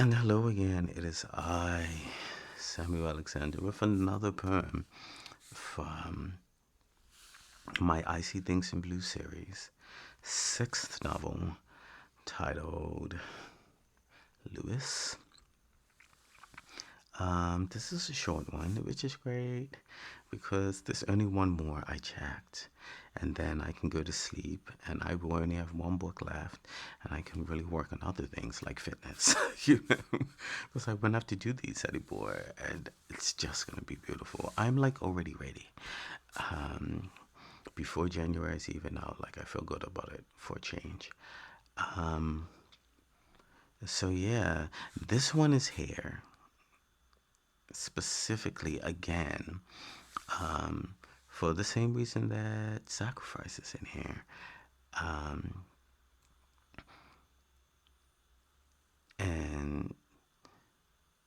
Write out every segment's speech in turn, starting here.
And hello again, it is I, Samuel Alexander, with another poem from my I See Things in Blue series, sixth novel titled Lewis. This is a short one, which is great because there's only one more I checked, and then I can go to sleep, and I will only have one book left, and I can really work on other things like fitness, because I won't have to do these anymore, and it's just gonna be beautiful. I'm like already ready. Um, Before January is even out, like I feel good about it for a change. Um, so yeah, this one is here specifically again um, for the same reason that sacrifice is in here. Um, and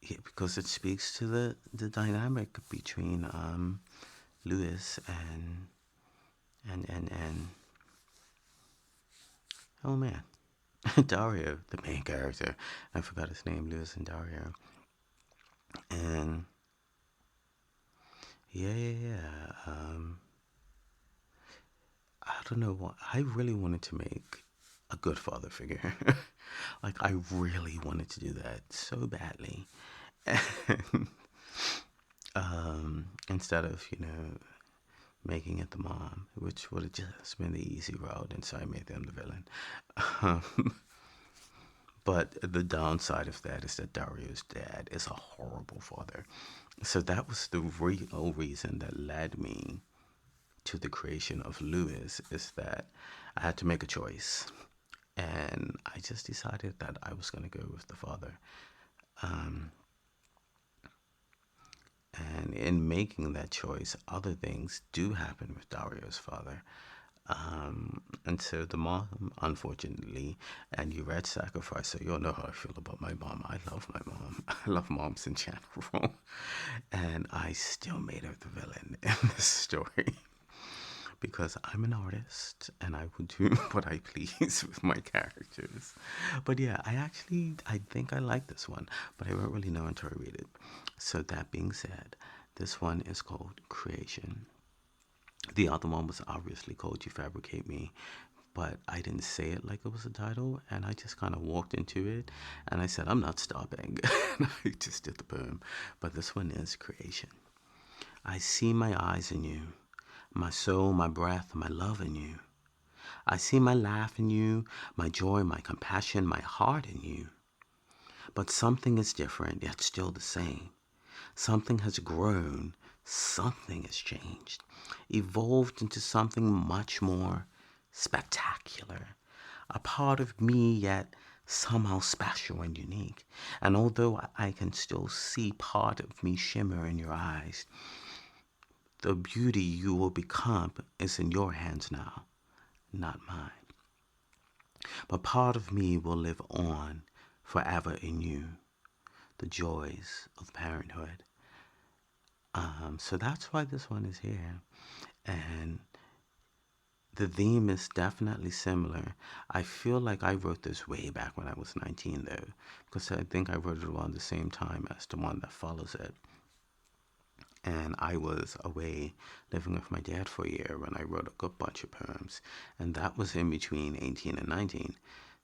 yeah, because it speaks to the dynamic between Lewis and oh man, Dario, the main character. I forgot his name, Lewis and Dario. And yeah. I don't know what I really wanted to make a good father figure. Like I really wanted to do that so badly. And, instead of, making it the mom, which would have just been the easy route, and so I made them the villain. Um, but the downside of that is that Dario's dad is a horrible father. So that was the real reason that led me to the creation of Lewis, is that I had to make a choice. And I just decided that I was going to go with the father. Um, and in making that choice, other things do happen with Dario's father. And so the mom, unfortunately, and you read Sacrifice, so you'll know how I feel about my mom. I love my mom. I love moms in general. And I still made her the villain in this story. Because I'm an artist and I will do what I please with my characters. But yeah, I think I like this one, but I won't really know until I read it. So that being said, this one is called Creation. The other one was obviously called You Fabricate Me, but I didn't say it like it was a title, and I just kind of walked into it, and I said, I'm not stopping. And I just did the poem. But this one is Creation. I see my eyes in you, my soul, my breath, my love in you. I see my laugh in you, my joy, my compassion, my heart in you. But something is different, yet still the same. Something has grown, something has changed, evolved into something much more spectacular. A part of me, yet somehow special and unique. And although I can still see part of me shimmer in your eyes, the beauty you will become is in your hands now, not mine. But part of me will live on forever in you, the joys of parenthood. So that's why this one is here. And the theme is definitely similar. I feel like I wrote this way back when I was 19, though, because I think I wrote it around the same time as the one that follows it. And I was away living with my dad for a year when I wrote a good bunch of poems. And that was in between 18 and 19.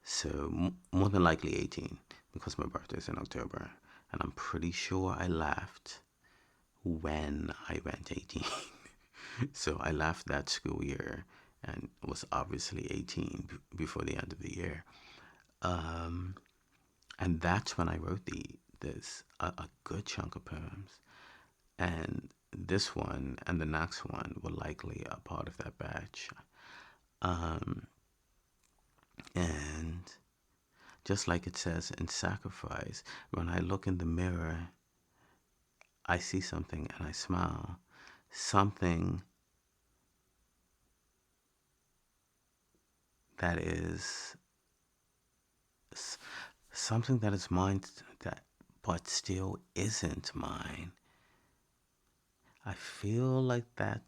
So more than likely 18, because my birthday's in October. And I'm pretty sure I left when I went 18. So I left that school year and was obviously 18 before the end of the year. Um, and that's when I wrote this a good chunk of poems. And this one and the next one were likely a part of that batch. Um, and just like it says in Sacrifice, when I look in the mirror, I see something and I smile. Something that is something that is mine, that but still isn't mine. I feel like that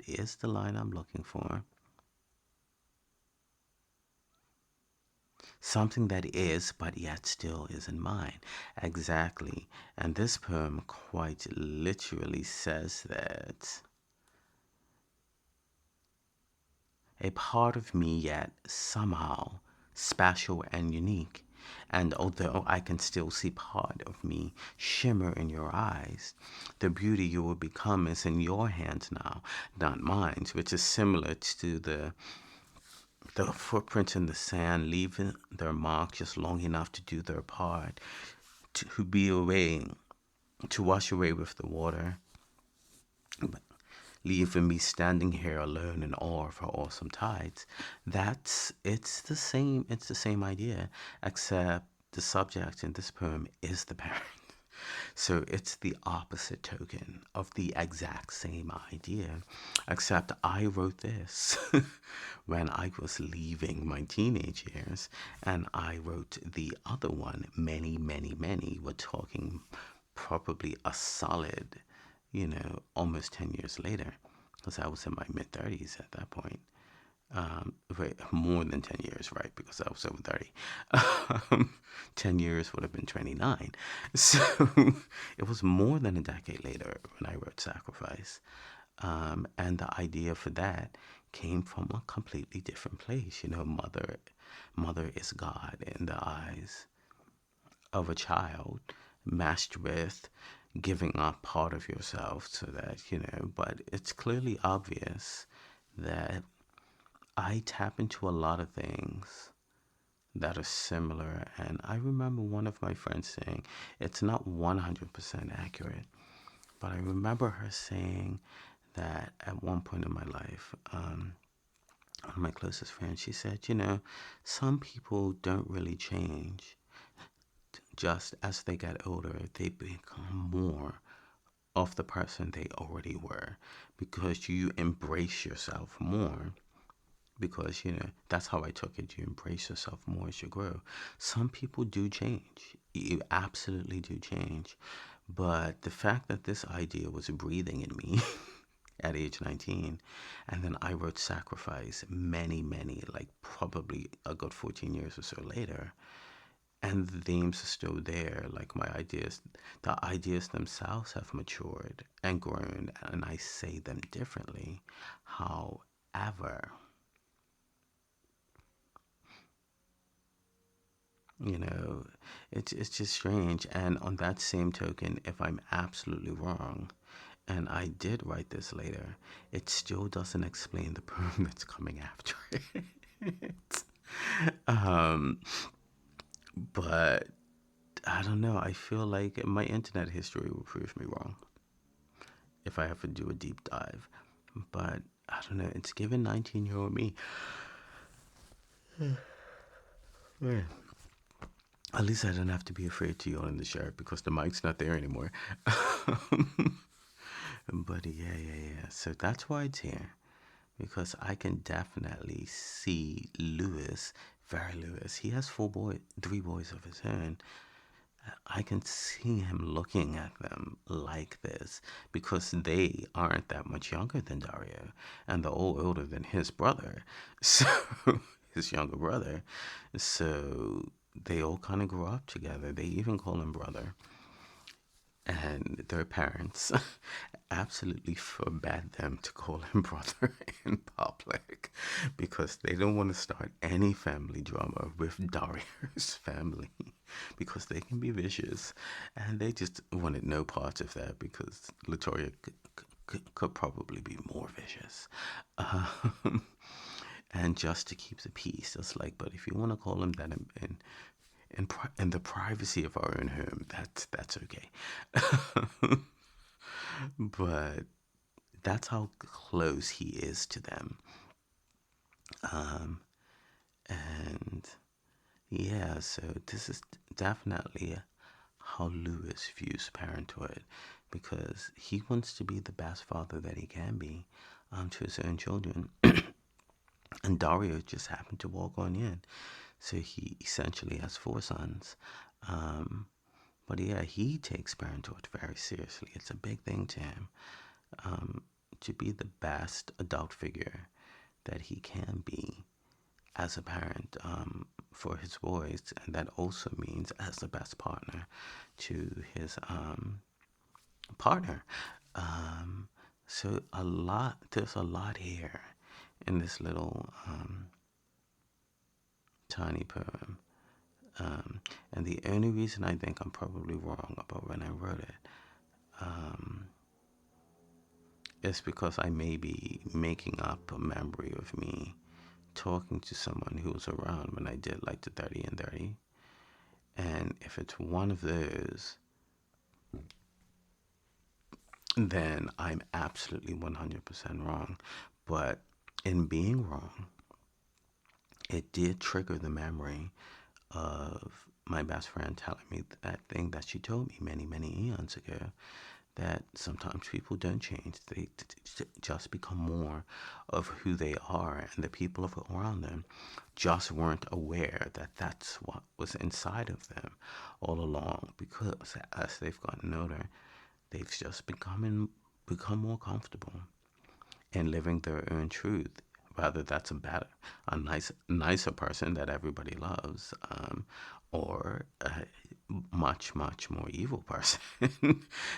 is the line I'm looking for. Something that is, but yet still isn't mine. Exactly. And this poem quite literally says that a part of me, yet somehow special and unique. And although I can still see part of me shimmer in your eyes, the beauty you will become is in your hands now, not mine, which is similar to the footprints in the sand leaving their mark just long enough to do their part, to be away, to wash away with the water, leaving me standing here alone in awe of her awesome tides. It's the same idea, except the subject in this poem is the parent. So it's the opposite token of the exact same idea, except I wrote this when I was leaving my teenage years, and I wrote the other one many, many, many. We're talking probably a solid, almost 10 years later, because I was in my mid 30s at that point. Wait, more than 10 years, right? Because I was over 30. 10 years would have been 29. So it was more than a decade later when I wrote Sacrifice. And the idea for that came from a completely different place. Mother is God in the eyes of a child, matched with giving up part of yourself so that, but it's clearly obvious that I tap into a lot of things that are similar. And I remember one of my friends saying, it's not 100% accurate, but I remember her saying that at one point in my life, one of my closest friends, she said, some people don't really change. Just as they get older, they become more of the person they already were because you embrace yourself more, because that's how I took it. You embrace yourself more as you grow. Some people do change. You absolutely do change. But the fact that this idea was breathing in me at age 19, and then I wrote Sacrifice many, like probably a good 14 years or so later, and the themes are still there. Like the ideas themselves have matured and grown, and I say them differently. However, You know, it's just strange. And on that same token, if I'm absolutely wrong, and I did write this later, it still doesn't explain the poem that's coming after it. um, but I don't know. I feel like my internet history will prove me wrong if I have to do a deep dive. But I don't know. It's given 19-year-old me. Yeah. At least I don't have to be afraid to yawn in the shower because the mic's not there anymore. But yeah. So that's why it's here. Because I can definitely see Lewis, very Lewis. He has three boys of his own. I can see him looking at them like this because they aren't that much younger than Dario, and they're all older than his brother. So, his younger brother. So, they all kind of grew up together. They even call him brother. And their parents absolutely forbade them to call him brother in public because they don't want to start any family drama with Dario's family because they can be vicious, and they just wanted no part of that because Latoya could probably be more vicious. Um, and just to keep the peace, it's like, but if you want to call him that in the privacy of our own home, that's okay. But that's how close he is to them. Um, and yeah, so this is definitely how Lewis views parenthood because he wants to be the best father that he can be to his own children. And Dario just happened to walk on in. So he essentially has four sons. Um, but yeah, he takes parenthood very seriously. It's a big thing to him, um, to be the best adult figure that he can be as a parent, for his boys, and that also means as the best partner to his partner. Um, so there's a lot here in this little tiny poem. And the only reason I think I'm probably wrong about when I wrote it is because I may be making up a memory of me talking to someone who was around when I did like the 30 and 30. And if it's one of those, then I'm absolutely 100% wrong. But in being wrong, it did trigger the memory of my best friend telling me that thing that she told me many, many eons ago, that sometimes people don't change. They just become more of who they are, and the people around them just weren't aware that that's what was inside of them all along, because as they've gotten older, they've just become more comfortable in living their own truth. Whether that's nicer person that everybody loves, or a much, much more evil person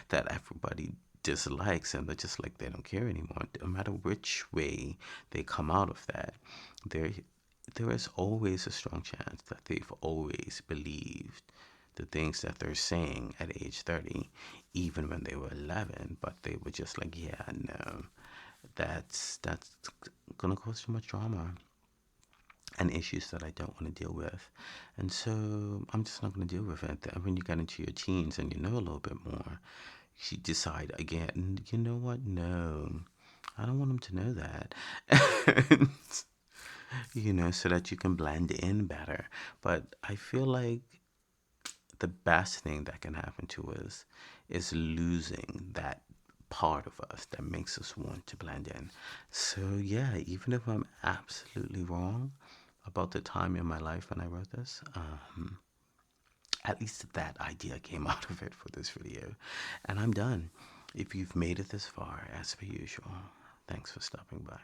that everybody dislikes, and they're just like they don't care anymore. No matter which way they come out of that, there, there is always a strong chance that they've always believed the things that they're saying at age 30, even when they were 11, but they were just like, yeah, no, that's gonna cause too much drama and issues that I don't want to deal with. And so I'm just not going to deal with it. Then when you get into your teens and you know a little bit more, you decide again, you know what? No, I don't want them to know that. And, so that you can blend in better. But I feel like the best thing that can happen to us is losing that part of us that makes us want to blend in. So, yeah, even if I'm absolutely wrong about the time in my life when I wrote this, at least that idea came out of it for this video. And I'm done. If you've made it this far, as per usual, thanks for stopping by.